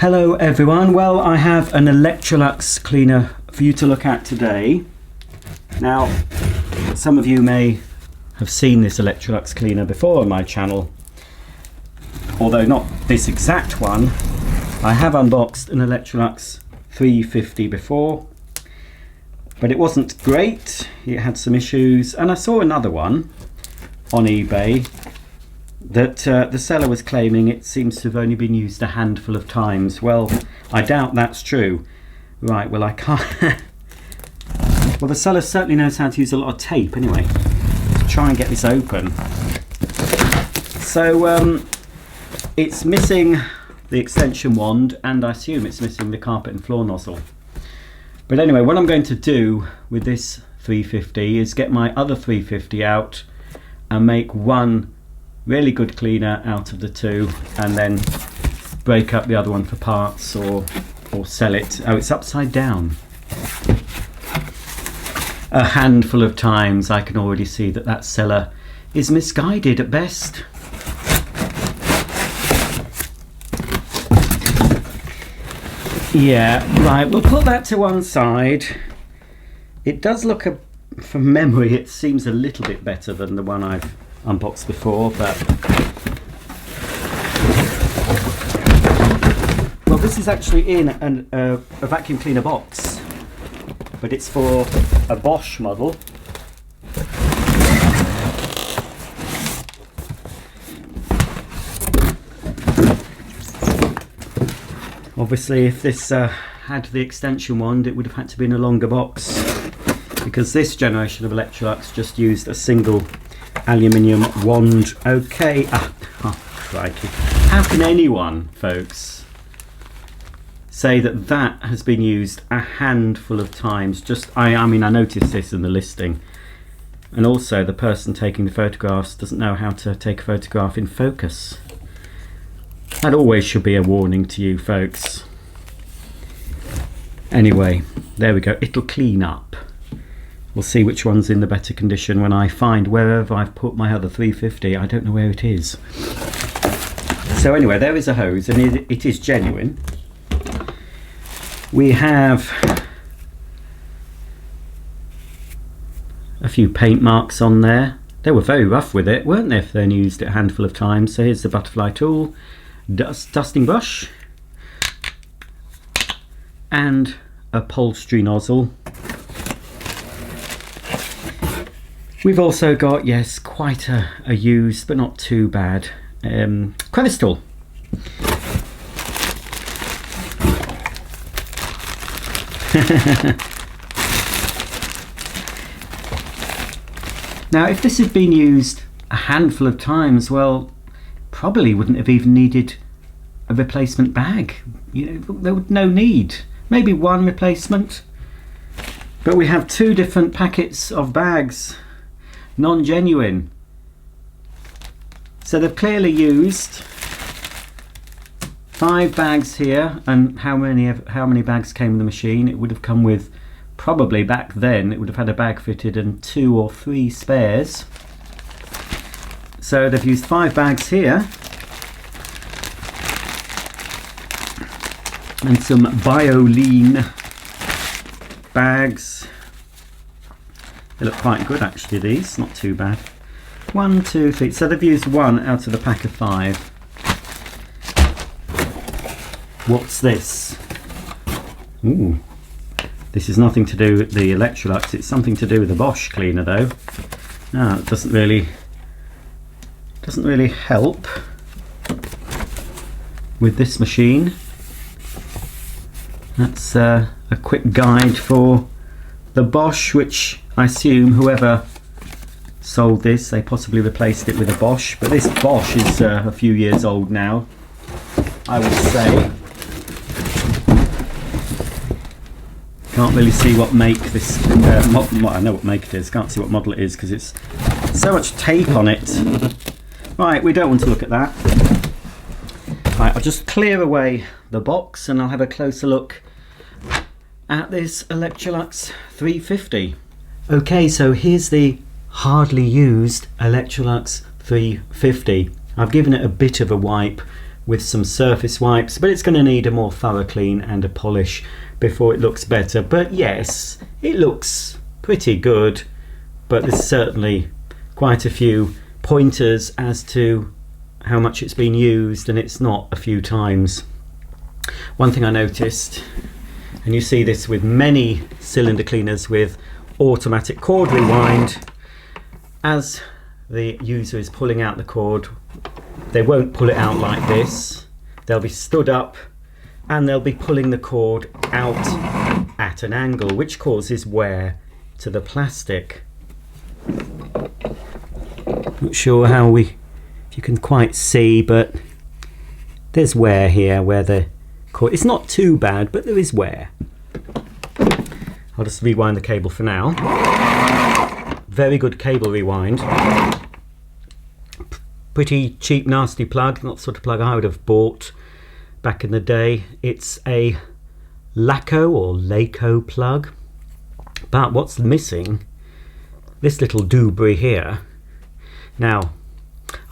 Hello everyone, well I have an Electrolux cleaner for you to look at today. Now some of you may have seen this Electrolux cleaner before on my channel, although not this exact one. I have unboxed an Electrolux 350 before, but it wasn't great, it had some issues, and I saw another one on eBay that the seller was claiming it seems to have only been used a handful of times. Well, I doubt that's true. Right, well I can't... well, the seller certainly knows how to use a lot of tape anyway. Let's try and get this open. So, it's missing the extension wand, and I assume it's missing the carpet and floor nozzle. But anyway, what I'm going to do with this 350 is get my other 350 out and make one really good cleaner out of the two, and then break up the other one for parts or sell it. Oh, it's upside down. A handful of times. I can already see that that seller is misguided at best. Yeah, right, we'll put that to one side. It does look, from memory, it seems a little bit better than the one I've unboxed before, but well, this is actually in a vacuum cleaner box, but it's for a Bosch model. Obviously, if this had the extension wand, it would have had to be in a longer box, because this generation of Electrolux just used a single aluminium wand. Okay, oh crikey, how can anyone, folks, say that that has been used a handful of times? I mean, I noticed this in the listing, and also the person taking the photographs doesn't know how to take a photograph in focus. That always should be a warning to you folks. Anyway, there we go, it'll clean up. We'll see which one's in the better condition when I find wherever I've put my other 350. I don't know where it is. So anyway, there is a hose, and it is genuine. We have a few paint marks on there. They were very rough with it, weren't they, if they only used it a handful of times. So here's the butterfly tool, dusting brush, and upholstery nozzle. We've also got, yes, quite a used, but not too bad, crevice tool. Now, if this had been used a handful of times, well, probably wouldn't have even needed a replacement bag. You know, there was no need. Maybe one replacement. But we have two different packets of bags, non-genuine. So they've clearly used 5 bags here, and how many bags came in the machine? It would have come with, probably back then, it would have had a bag fitted and 2 or 3 spares. So they've used 5 bags here, and some Bioline bags. They look quite good actually, these, not too bad. 1, 2, 3, so they've used 1 out of the pack of 5. What's this? Ooh, this is nothing to do with the Electrolux, it's something to do with the Bosch cleaner though. No, it doesn't really help with this machine. That's a quick guide for the Bosch, which I assume whoever sold this, they possibly replaced it with a Bosch, but this Bosch is a few years old now, I would say. Can't really see what make this, I know what make it is, can't see what model it is because it's so much tape on it. Right, we don't want to look at that. Right, I'll just clear away the box and I'll have a closer look at this Electrolux 350. Okay, so here's the hardly used Electrolux 350. I've given it a bit of a wipe with some surface wipes, but it's going to need a more thorough clean and a polish before it looks better. But yes, it looks pretty good, but there's certainly quite a few pointers as to how much it's been used, and it's not a few times. One thing I noticed, and you see this with many cylinder cleaners with automatic cord rewind, as the user is pulling out the cord, they won't pull it out like this. They'll be stood up and they'll be pulling the cord out at an angle, which causes wear to the plastic. Not sure if you can quite see, but there's wear here where the cord, it's not too bad, but there is wear. I'll just rewind the cable for now. Very good cable rewind. Pretty cheap, nasty plug, not the sort of plug I would have bought back in the day. It's a Laco or Laco plug, but what's missing? This little doobry here. Now,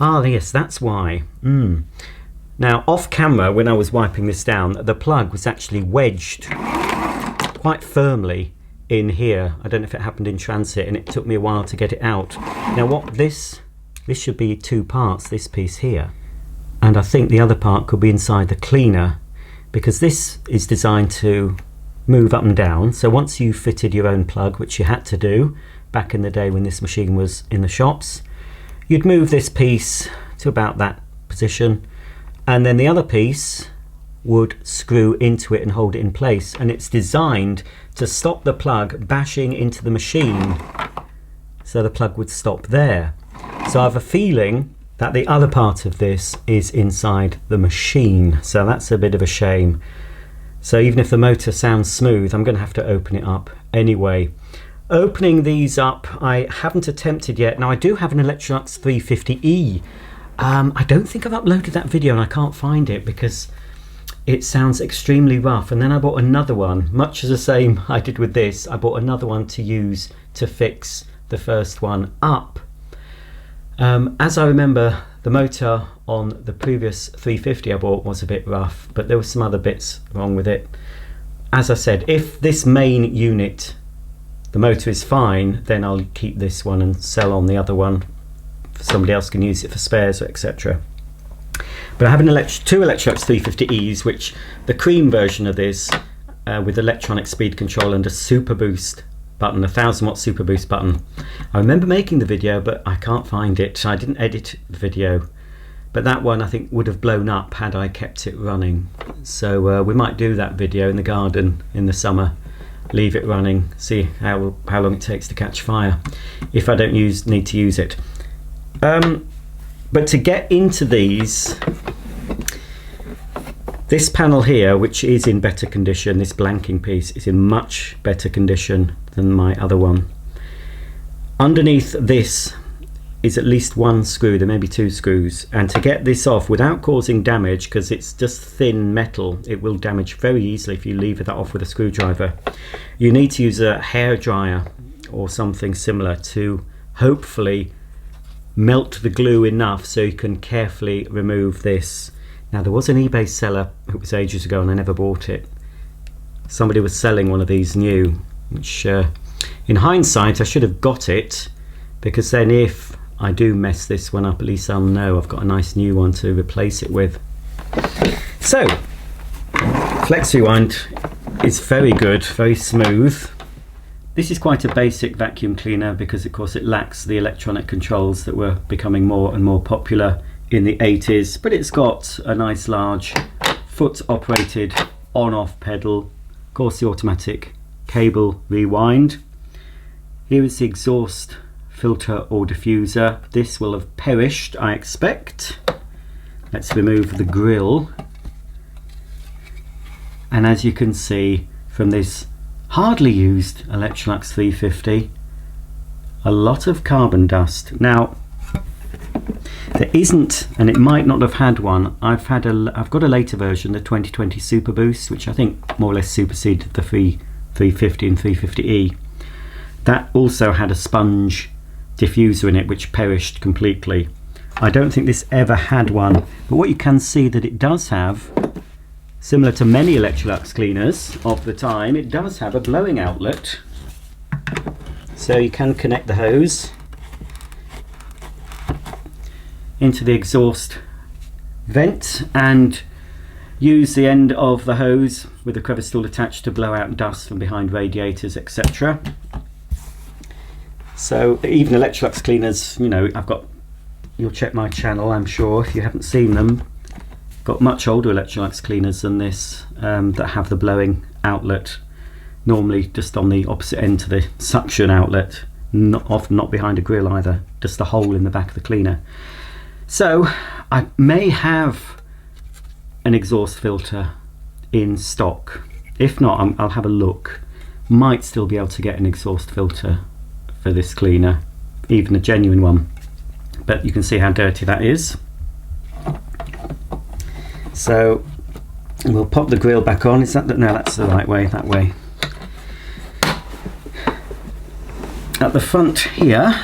yes, that's why. Now, off camera, when I was wiping this down, the plug was actually wedged quite firmly in here. I don't know if it happened in transit, and it took me a while to get it out. Now, this should be two parts, this piece here. And I think the other part could be inside the cleaner, because this is designed to move up and down. So once you fitted your own plug, which you had to do back in the day when this machine was in the shops, you'd move this piece to about that position, and then the other piece would screw into it and hold it in place. And it's designed to stop the plug bashing into the machine, so the plug would stop there. So I have a feeling that the other part of this is inside the machine, so that's a bit of a shame. So even if the motor sounds smooth, I'm going to have to open it up anyway. Opening these up, I haven't attempted yet. Now I do have an Electrolux 350E. I don't think I've uploaded that video, and I can't find it because it sounds extremely rough. And then I bought another one, much as the same I did with this. I bought another one to use to fix the first one up. As I remember, the motor on the previous 350 I bought was a bit rough, but there were some other bits wrong with it. As I said, if this main unit, the motor is fine, then I'll keep this one and sell on the other one. Somebody else can use it for spares, etc. But I have two Electrolux 350Es, which the cream version of this with electronic speed control and a super boost button, a 1000 watt super boost button. I remember making the video, but I can't find it. I didn't edit the video, but that one I think would have blown up had I kept it running. So we might do that video in the garden in the summer, leave it running, see how long it takes to catch fire if I don't need to use it. But to get into these, this panel here, which is in better condition, this blanking piece is in much better condition than my other one. Underneath this is at least one screw, there may be two screws, and to get this off without causing damage, because it's just thin metal, it will damage very easily if you leave that off with a screwdriver. You need to use a hair dryer or something similar to hopefully melt the glue enough so you can carefully remove this. Now there was an eBay seller, it was ages ago and I never bought it. Somebody was selling one of these new, which in hindsight I should have got it, because then if I do mess this one up, at least I'll know I've got a nice new one to replace it with. So Flex Rewind is very good, very smooth. This is quite a basic vacuum cleaner because of course it lacks the electronic controls that were becoming more and more popular in the 80s, but it's got a nice large foot operated on-off pedal, of course the automatic cable rewind. Here is the exhaust filter or diffuser. This will have perished, I expect. Let's remove the grill, and as you can see from this hardly used Electrolux 350, a lot of carbon dust. Now there isn't, and it might not have had one, I've got a later version, the 2020 Super Boost, which I think more or less superseded the 350 and 350E. That also had a sponge diffuser in it which perished completely. I don't think this ever had one, but what you can see that it does have, similar to many Electrolux cleaners of the time, it does have a blowing outlet. So you can connect the hose into the exhaust vent and use the end of the hose with the crevice tool attached to blow out dust from behind radiators, etc. So even Electrolux cleaners, you know, you'll check my channel, I'm sure, if you haven't seen them. Got much older Electrolux cleaners than this that have the blowing outlet, normally just on the opposite end to the suction outlet, often not behind a grill either, just the hole in the back of the cleaner. So I may have an exhaust filter in stock. If not, I'll have a look. Might still be able to get an exhaust filter for this cleaner, even a genuine one, but you can see how dirty that is. So we'll pop the grill back on. Is that no, that's the right way, that way. At the front here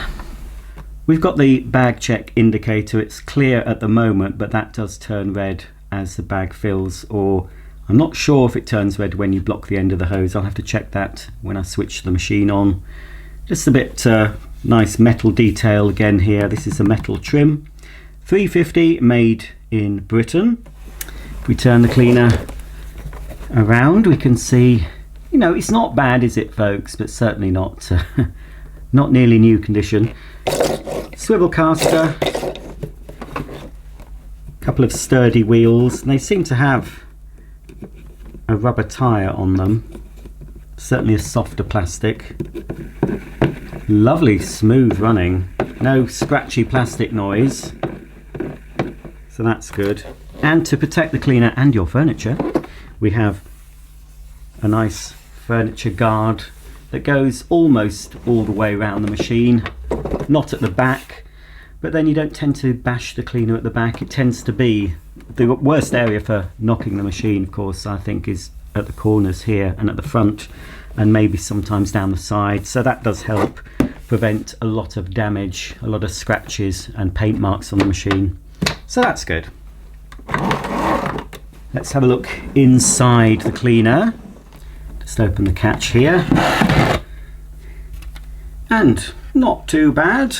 we've got the bag check indicator. It's clear at the moment, but that does turn red as the bag fills, or I'm not sure if it turns red when you block the end of the hose. I'll have to check that when I switch the machine on. Just a bit nice metal detail again here. This is a metal trim, 350, made in Britain. If we turn the cleaner around, we can see, you know, it's not bad, is it, folks? But certainly not not nearly new condition. Swivel caster, couple of sturdy wheels, and they seem to have a rubber tyre on them, certainly a softer plastic. Lovely smooth running, no scratchy plastic noise, so that's good. And to protect the cleaner and your furniture, we have a nice furniture guard that goes almost all the way around the machine, not at the back, but then you don't tend to bash the cleaner at the back. It tends to be the worst area for knocking the machine, of course, I think, is at the corners here and at the front, and maybe sometimes down the side. So that does help prevent a lot of damage, a lot of scratches and paint marks on the machine. So that's good. Let's have a look inside the cleaner. Just open the catch here, and not too bad.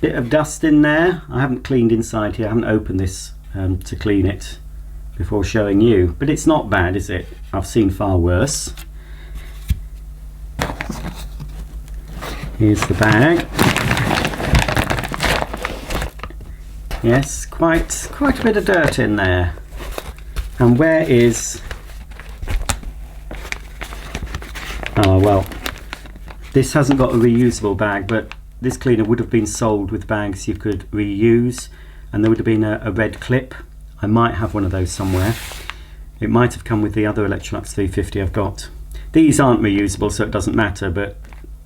Bit of dust in there. I haven't cleaned inside here. I haven't opened this to clean it before showing you, but it's not bad, is it? I've seen far worse. Here's the bag. Yes, quite a bit of dirt in there. And where is... Oh well, this hasn't got a reusable bag, but this cleaner would have been sold with bags you could reuse, and there would have been a red clip. I might have one of those somewhere. It might have come with the other Electrolux 350 I've got. These aren't reusable, so it doesn't matter, but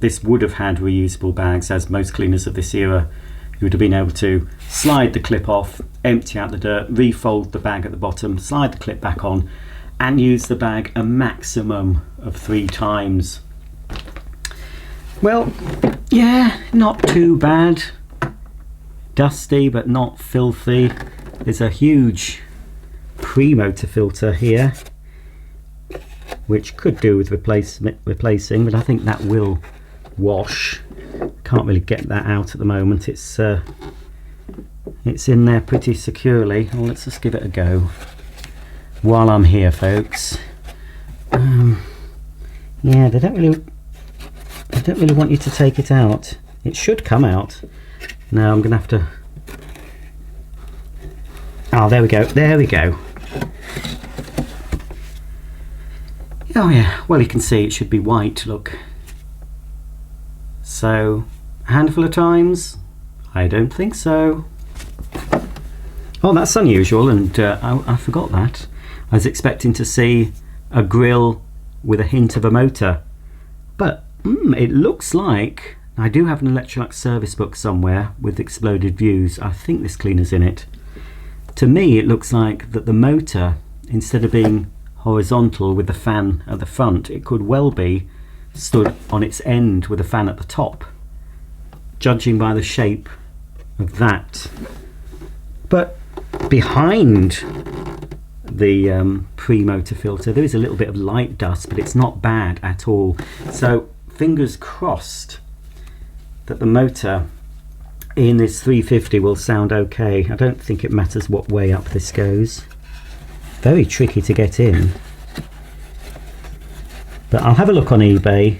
this would have had reusable bags, as most cleaners of this era. You would have been able to slide the clip off, empty out the dirt, refold the bag at the bottom, slide the clip back on, and use the bag a maximum of 3 times. Well, yeah, not too bad. Dusty, but not filthy. There's a huge pre-motor filter here, which could do with replacing, but I think that will wash. Can't really get that out at the moment. It's in there pretty securely. Well, let's just give it a go while I'm here, folks. Yeah, they don't really want you to take it out. It should come out. Now I'm gonna have to... Oh, there we go. There we go. Oh yeah, well, you can see it should be white, look. So, a handful of times? I don't think so. Oh, that's unusual, and I forgot that. I was expecting to see a grill with a hint of a motor, but it looks like I do have an Electrolux service book somewhere with exploded views. I think this cleaner's in it. To me, it looks like that the motor, instead of being horizontal with the fan at the front, it could well be stood on its end with a fan at the top, judging by the shape of that. But behind the pre-motor filter there is a little bit of light dust, but it's not bad at all. So fingers crossed that the motor in this 350 will sound okay. I don't think it matters what way up this goes. Very tricky to get in, but I'll have a look on eBay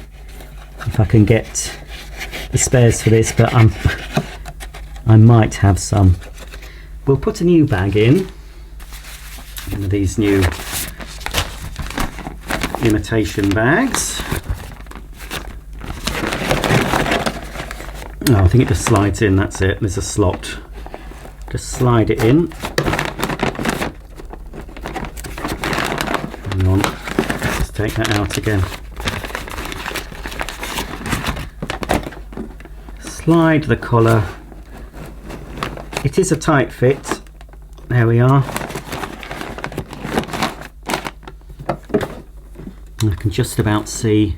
if I can get the spares for this, but I might have some. We'll put a new bag in, one of these new imitation bags. Oh, I think it just slides in, that's it. There's a slot. Just slide it in. Hang on, let's just take that out again. Slide the collar. It is a tight fit. There we are. I can just about see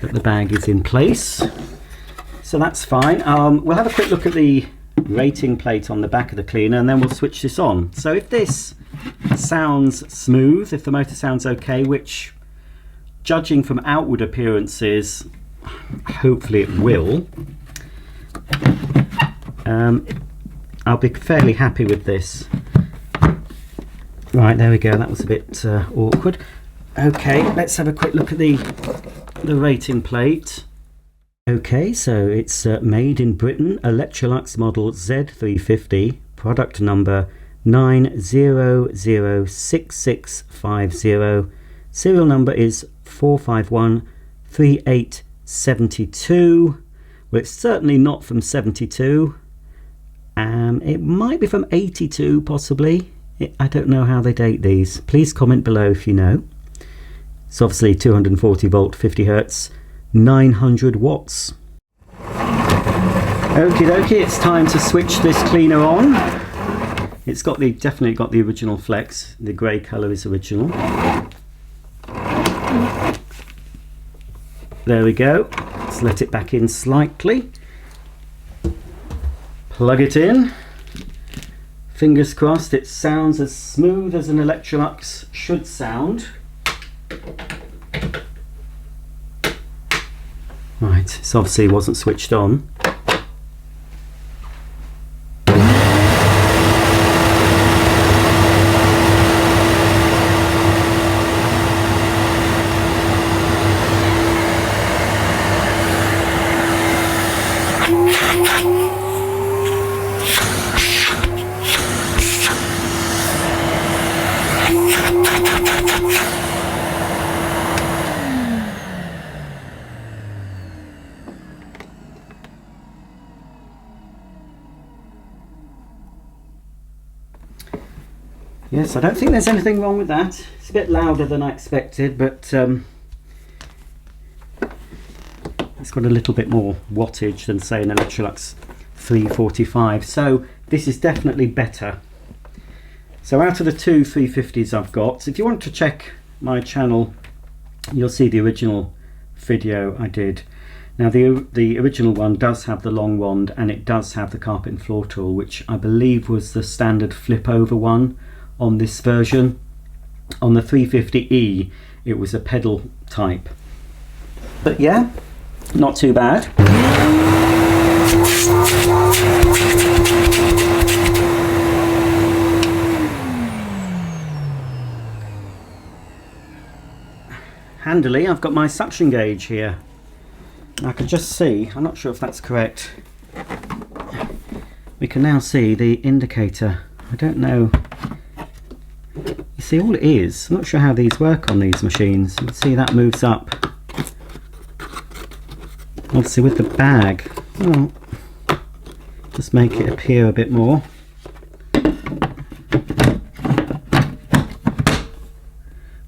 that the bag is in place. So that's fine. We'll have a quick look at the rating plate on the back of the cleaner and then we'll switch this on. So if this sounds smooth, if the motor sounds okay, which judging from outward appearances, hopefully it will, I'll be fairly happy with this. Right, there we go. That was a bit awkward. Okay, let's have a quick look at the rating plate. Okay, so it's made in Britain, Electrolux model Z350, product number 9006650, serial number is 4513872. Well, it's certainly not from 72. It might be from 82 possibly. I don't know how they date these. Please comment below if you know. It's obviously 240 volt, 50 hertz, 900 watts. Okie dokie, it's time to switch this cleaner on. It's got definitely got the original flex. The grey colour is original. There we go. Let's let it back in slightly. Plug it in. Fingers crossed it sounds as smooth as an Electrolux should sound. Right, so obviously it wasn't switched on. Yes, I don't think there's anything wrong with that. It's a bit louder than I expected, but it's got a little bit more wattage than, say, an Electrolux 345. So this is definitely better. So out of the two 350s I've got, if you want to check my channel, you'll see the original video I did. Now the original one does have the long wand and it does have the carpet and floor tool, which I believe was the standard flip over one on this version. On the 350e it was a pedal type, but yeah, not too bad. Handily, I've got my suction gauge here. I can just see, I'm not sure if that's correct, we can now see the indicator. I don't know. You see, all it is, I'm not sure how these work on these machines. You can see that moves up. Obviously with the bag, well, just make it appear a bit more. I'm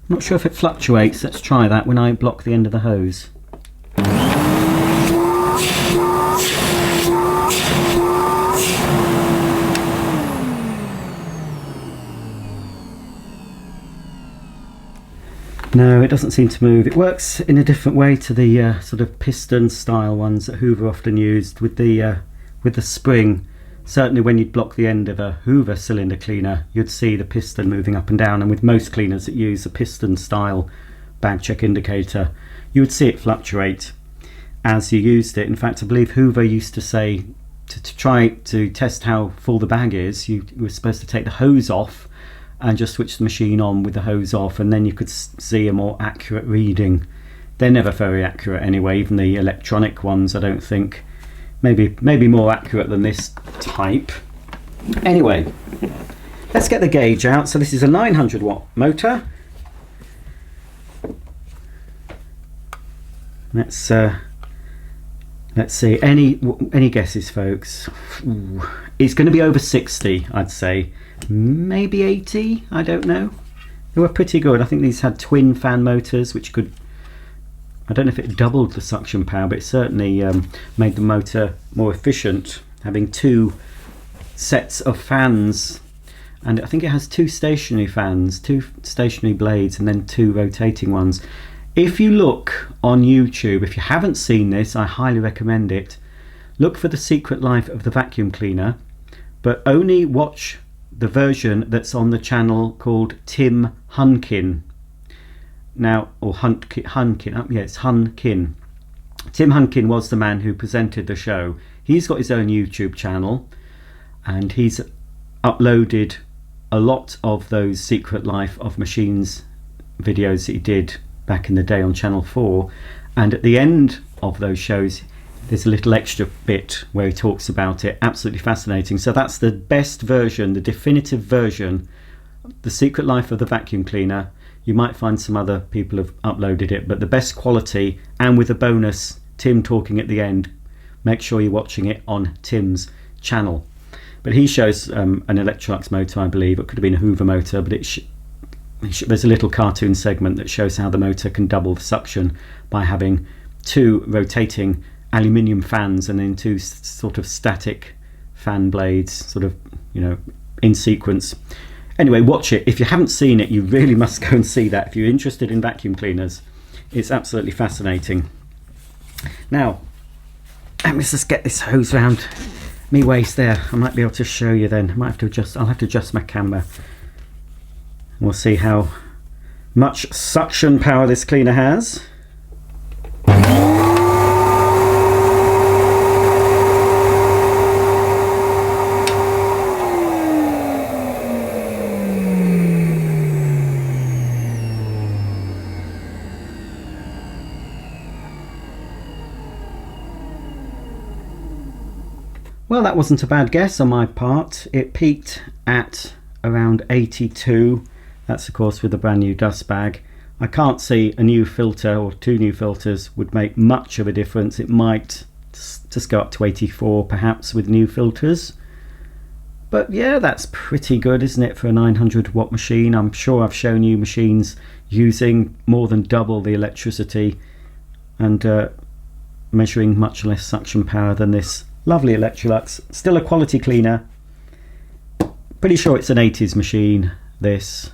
not sure if it fluctuates. Let's try that when I block the end of the hose. No, it doesn't seem to move. It works in a different way to the sort of piston style ones that Hoover often used with the spring certainly when you'd block the end of a Hoover cylinder cleaner, you'd see the piston moving up and down, and with most cleaners that use a piston style bag check indicator, you would see it fluctuate as you used it. In fact, I believe Hoover used to say to try to test how full the bag is, you were supposed to take the hose off and just switch the machine on with the hose off, and then you could see a more accurate reading. They're never very accurate anyway, even the electronic ones, I don't think. Maybe more accurate than this type. Anyway, let's get the gauge out. So this is a 900 watt motor. Let's see, any guesses, folks? Ooh, it's going to be over 60, I'd say. Maybe 80, I don't know. They were pretty good. I think these had twin fan motors, which could, I don't know if it doubled the suction power, but it certainly made the motor more efficient, having two sets of fans. And I think it has two stationary fans, two stationary blades, and then two rotating ones. If you look on YouTube, if you haven't seen this, I highly recommend it. Look for The Secret Life of the Vacuum Cleaner, but only watch the version that's on the channel called Tim Hunkin. Now, or Hunkin, yeah, it's Hunkin. Tim Hunkin was the man who presented the show. He's got his own YouTube channel, and he's uploaded a lot of those Secret Life of Machines videos that he did back in the day on Channel 4, and at the end of those shows there's a little extra bit where he talks about it. Absolutely fascinating. So that's the best version, the definitive version, The Secret Life of the Vacuum Cleaner. You might find some other people have uploaded it, but the best quality, and with a bonus Tim talking at the end. Make sure you're watching it on Tim's channel. But he shows an Electrolux motor, I believe. It could have been a Hoover motor, but there's a little cartoon segment that shows how the motor can double the suction by having two rotating aluminium fans and then two sort of static fan blades, sort of, you know, in sequence. Anyway, watch it. If you haven't seen it, you really must go and see that. If you're interested in vacuum cleaners, it's absolutely fascinating. Now, let me just get this hose round me waist there. I might be able to show you then. I might have to adjust, I'll have to adjust my camera. We'll see how much suction power this cleaner has. Well, that wasn't a bad guess on my part. It peaked at around 82. That's of course with a brand new dust bag. I can't see a new filter or two new filters would make much of a difference. It might just go up to 84 perhaps with new filters. But yeah, that's pretty good, isn't it, for a 900 watt machine? I'm sure I've shown you machines using more than double the electricity and measuring much less suction power than this lovely Electrolux. Still a quality cleaner. Pretty sure it's an 80s machine, this.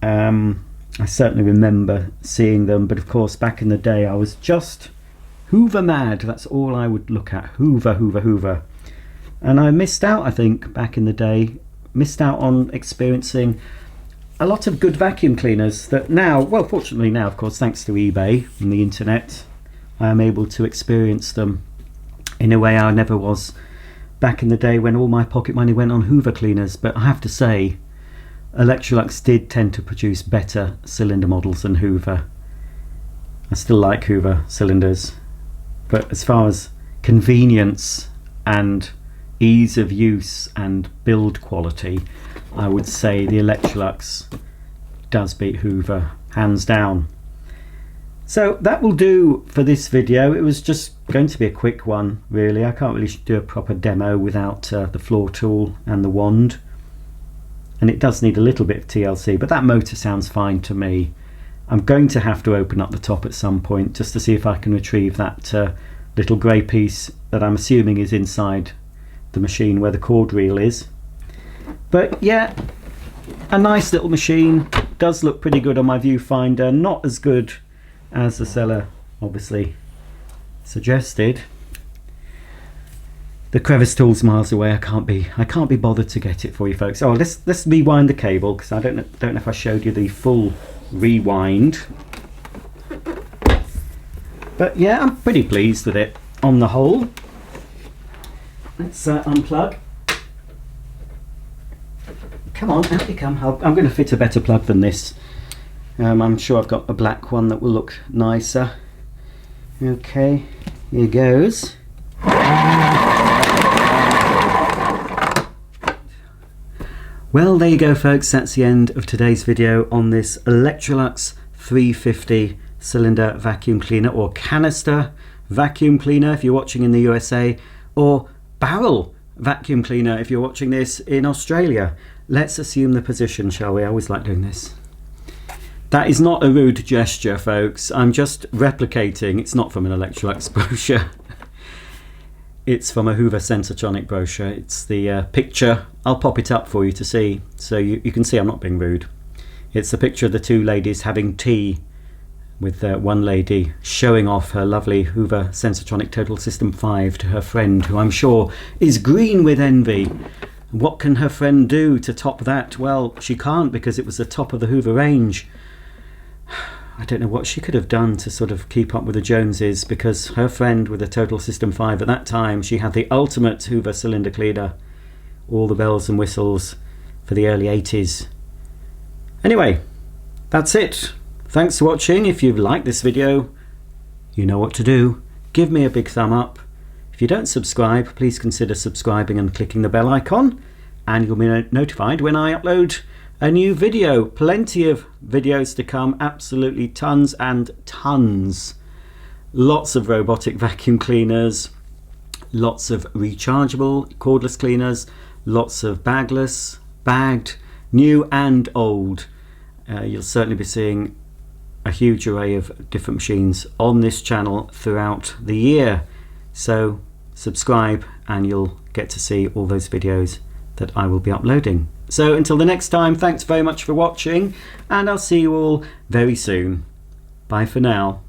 I certainly remember seeing them, but of course back in the day I was just Hoover mad. That's all I would look at. Hoover, Hoover, Hoover. And I missed out, I think, back in the day. Missed out on experiencing a lot of good vacuum cleaners that now, well, fortunately now, of course, thanks to eBay and the internet, I am able to experience them in a way I never was back in the day when all my pocket money went on Hoover cleaners. But I have to say, Electrolux did tend to produce better cylinder models than Hoover. I still like Hoover cylinders, but as far as convenience and ease of use and build quality, I would say the Electrolux does beat Hoover, hands down. So that will do for this video. It was just going to be a quick one, really. I can't really do a proper demo without the floor tool and the wand. And it does need a little bit of TLC, but that motor sounds fine to me. I'm going to have to open up the top at some point just to see if I can retrieve that little grey piece that I'm assuming is inside the machine where the cord reel is. But yeah, a nice little machine. Does look pretty good on my viewfinder. Not as good as the seller obviously suggested. the crevice tool's miles away. I can't be bothered to get it for you folks. Oh, let's rewind the cable, because I don't know if I showed you the full rewind. But yeah, I'm pretty pleased with it on the whole. Let's unplug. Come on, out you come. I'm going to fit a better plug than this. I'm sure I've got a black one that will look nicer. Okay, here goes. Well, there you go folks, that's the end of today's video on this Electrolux 350 cylinder vacuum cleaner, or canister vacuum cleaner if you're watching in the USA, or barrel vacuum cleaner if you're watching this in Australia. Let's assume the position, shall we? I always like doing this. That is not a rude gesture, folks. I'm just replicating. It's not from an Electrolux brochure. It's from a Hoover Sensatronic brochure. It's the picture. I'll pop it up for you to see, so you can see I'm not being rude. It's the picture of the two ladies having tea, with one lady showing off her lovely Hoover Sensatronic Total System 5 to her friend, who I'm sure is green with envy. What can her friend do to top that? Well, she can't, because it was the top of the Hoover range. I don't know what she could have done to sort of keep up with the Joneses, because her friend with a Total System 5 at that time, she had the ultimate Hoover cylinder cleaner, all the bells and whistles for the early 80s. Anyway, that's it. Thanks for watching. If you've liked this video, you know what to do. Give me a big thumb up. If you don't subscribe, please consider subscribing and clicking the bell icon, and you'll be notified when I upload a new video. Plenty of videos to come, absolutely tons and tons. Lots of robotic vacuum cleaners, lots of rechargeable cordless cleaners, lots of bagless, bagged, new and old. You'll certainly be seeing a huge array of different machines on this channel throughout the year. So subscribe and you'll get to see all those videos that I will be uploading. So until the next time, thanks very much for watching, and I'll see you all very soon. Bye for now.